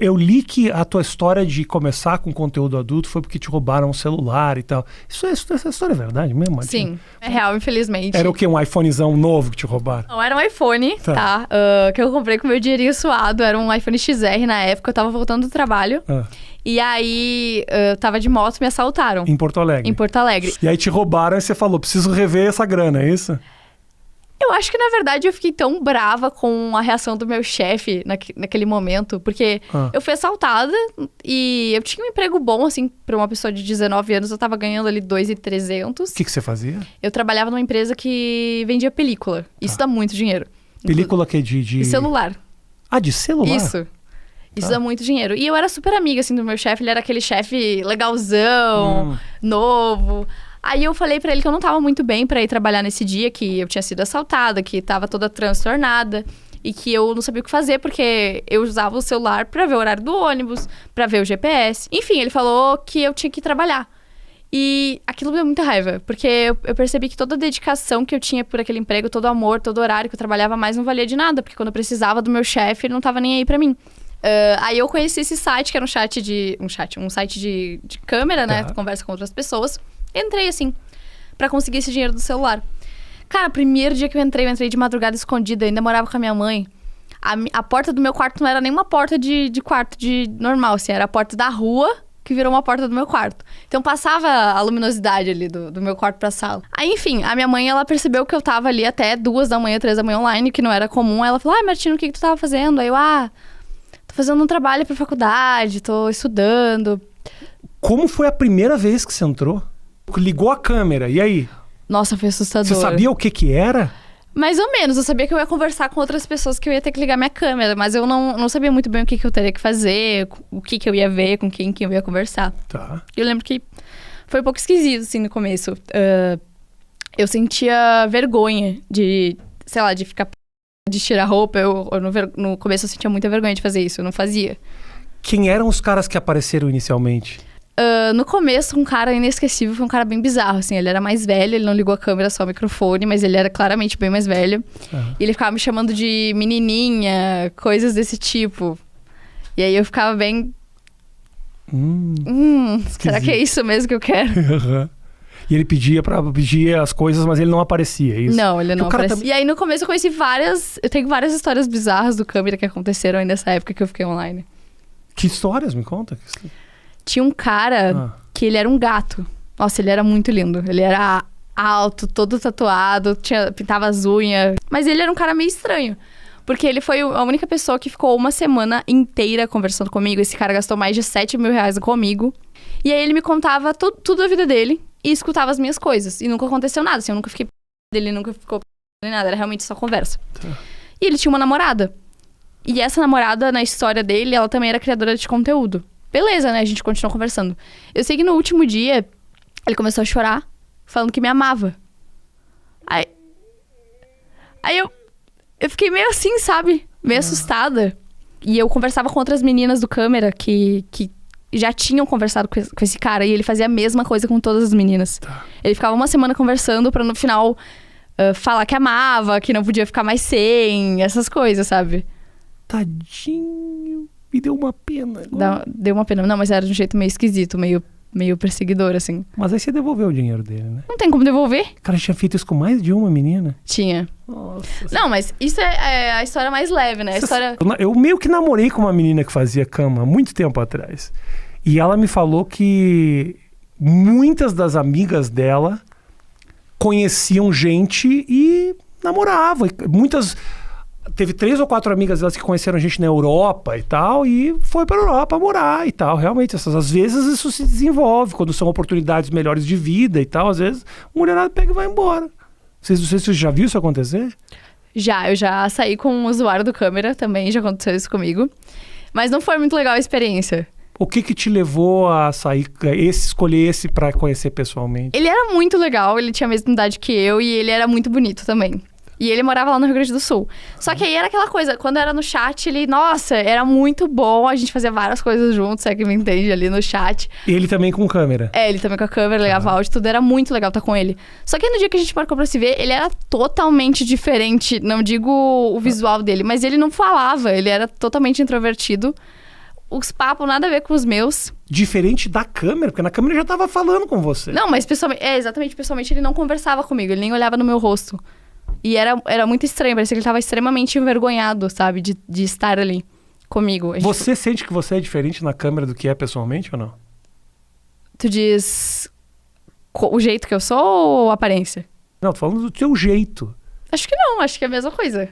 Eu li que a tua história de começar com conteúdo adulto foi porque te roubaram um celular e tal. Essa história é verdade mesmo, Martina? Sim, é real, infelizmente. Era o quê? Um iPhonezão novo que te roubaram? Não, era um iPhone, tá? Que eu comprei com meu dinheirinho suado. Era um iPhone XR na época, eu tava voltando do trabalho. E aí, eu tava de moto e me assaltaram. Em Porto Alegre? Em Porto Alegre. E aí te roubaram e você falou, preciso rever essa grana, é isso? Eu acho que, na verdade, eu fiquei tão brava com a reação do meu chefe naquele momento. Porque eu fui assaltada e eu tinha um emprego bom, assim, pra uma pessoa de 19 anos. Eu tava ganhando ali 2.300. O que você fazia? Eu trabalhava numa empresa que vendia película. Isso dá muito dinheiro. Película que de celular. Ah, de celular? Isso dá muito dinheiro. E eu era super amiga, assim, do meu chefe. Ele era aquele chefe legalzão, novo. Aí eu falei pra ele que eu não tava muito bem pra ir trabalhar nesse dia, que eu tinha sido assaltada, que tava toda transtornada e que eu não sabia o que fazer, porque eu usava o celular pra ver o horário do ônibus, pra ver o GPS. Enfim, ele falou que eu tinha que trabalhar. E aquilo me deu muita raiva, porque eu percebi que toda a dedicação que eu tinha por aquele emprego, todo o amor, todo o horário que eu trabalhava mais não valia de nada, porque quando eu precisava do meu chefe, ele não tava nem aí pra mim. Aí eu conheci esse site, que era um site de câmera, né? Tu conversa com outras pessoas. Entrei, assim, pra conseguir esse dinheiro do celular. Cara, primeiro dia que eu entrei de madrugada escondida, ainda morava com a minha mãe. A porta do meu quarto não era nem uma porta de quarto normal, assim, era a porta da rua que virou uma porta do meu quarto. Então passava a luminosidade ali do meu quarto pra sala. Aí, enfim, a minha mãe, ela percebeu que eu tava ali até 2 da manhã, 3 da manhã online, que não era comum. Aí ela falou, Martina, o que tu tava fazendo? Aí eu, tô fazendo um trabalho pra faculdade, tô estudando. Como foi a primeira vez que você entrou? Ligou a câmera, e aí? Nossa, foi assustador. Você sabia o que era? Mais ou menos, eu sabia que eu ia conversar com outras pessoas, que eu ia ter que ligar minha câmera, mas eu não sabia muito bem o que eu teria que fazer, o que eu ia ver, com quem eu ia conversar. Tá. Eu lembro que foi um pouco esquisito, assim, no começo. Eu sentia vergonha de, sei lá, de ficar... de tirar roupa. No começo eu sentia muita vergonha de fazer isso, eu não fazia. Quem eram os caras que apareceram inicialmente? No começo, um cara inesquecível, foi um cara bem bizarro, assim. Ele era mais velho, ele não ligou a câmera, só o microfone, mas ele era claramente bem mais velho. E ele ficava me chamando de menininha, coisas desse tipo. E aí eu ficava bem... será que é isso mesmo que eu quero? E ele pedia as coisas, mas ele não aparecia, é isso? Não, ele não aparecia. E aí no começo eu conheci eu tenho várias histórias bizarras do câmera que aconteceram aí nessa época que eu fiquei online. Que histórias? Me conta. Tinha um cara que ele era um gato. Nossa, ele era muito lindo. Ele era alto, todo tatuado, pintava as unhas. Mas ele era um cara meio estranho. Porque ele foi a única pessoa que ficou uma semana inteira conversando comigo. Esse cara gastou mais de 7 mil reais comigo. E aí ele me contava tudo da vida dele e escutava as minhas coisas. E nunca aconteceu nada, assim. Eu nunca fiquei dele, nunca ficou nem nada. Era realmente só conversa. E ele tinha uma namorada. E essa namorada, na história dele, ela também era criadora de conteúdo. Beleza, né? A gente continuou conversando. Eu sei que no último dia, ele começou a chorar, falando que me amava. Aí eu fiquei meio assim, sabe? Meio assustada. E eu conversava com outras meninas do câmera que já tinham conversado com esse cara. E ele fazia a mesma coisa com todas as meninas. Ele ficava uma semana conversando pra no final falar que amava, que não podia ficar mais sem, essas coisas, sabe? Tadinho. Me deu uma pena. Deu uma pena. Não, mas era de um jeito meio esquisito, meio perseguidor, assim. Mas aí você devolveu o dinheiro dele, né? Não tem como devolver. O cara tinha feito isso com mais de uma menina? Tinha. Nossa. Não, mas isso é a história mais leve, né? Eu meio que namorei com uma menina que fazia cama há muito tempo atrás. E ela me falou que muitas das amigas dela conheciam gente e namoravam. Muitas... Teve 3 ou 4 amigas delas que conheceram gente na Europa e tal, e foi pra Europa morar e tal. Realmente, às vezes isso se desenvolve, quando são oportunidades melhores de vida e tal. Às vezes, a mulherada pega e vai embora. Não sei se você já viu isso acontecer? Eu já saí com um usuário do câmera também, já aconteceu isso comigo. Mas não foi muito legal a experiência. O que te levou a escolher esse pra conhecer pessoalmente? Ele era muito legal, ele tinha a mesma idade que eu e ele era muito bonito também. E ele morava lá no Rio Grande do Sul. Só que aí era aquela coisa, quando era no chat, nossa, era muito bom. A gente fazia várias coisas juntos, é que me entende, ali no chat. E ele também com câmera? Ele também com a câmera, ligava áudio, tudo. Era muito legal estar com ele. Só que no dia que a gente marcou pra se ver, ele era totalmente diferente. Não digo o visual dele, mas ele não falava. Ele era totalmente introvertido. os papos nada a ver com os meus. Diferente da câmera, porque na câmera ele já tava falando com você. Não, mas pessoalmente, exatamente, pessoalmente ele não conversava comigo, ele nem olhava no meu rosto. E era muito estranho, parecia que ele tava extremamente envergonhado, sabe, de estar ali comigo. Você sente que você é diferente na câmera do que é pessoalmente ou não? Tu diz o jeito que eu sou ou a aparência? Não, tô falando do teu jeito. Acho que não, acho que é a mesma coisa.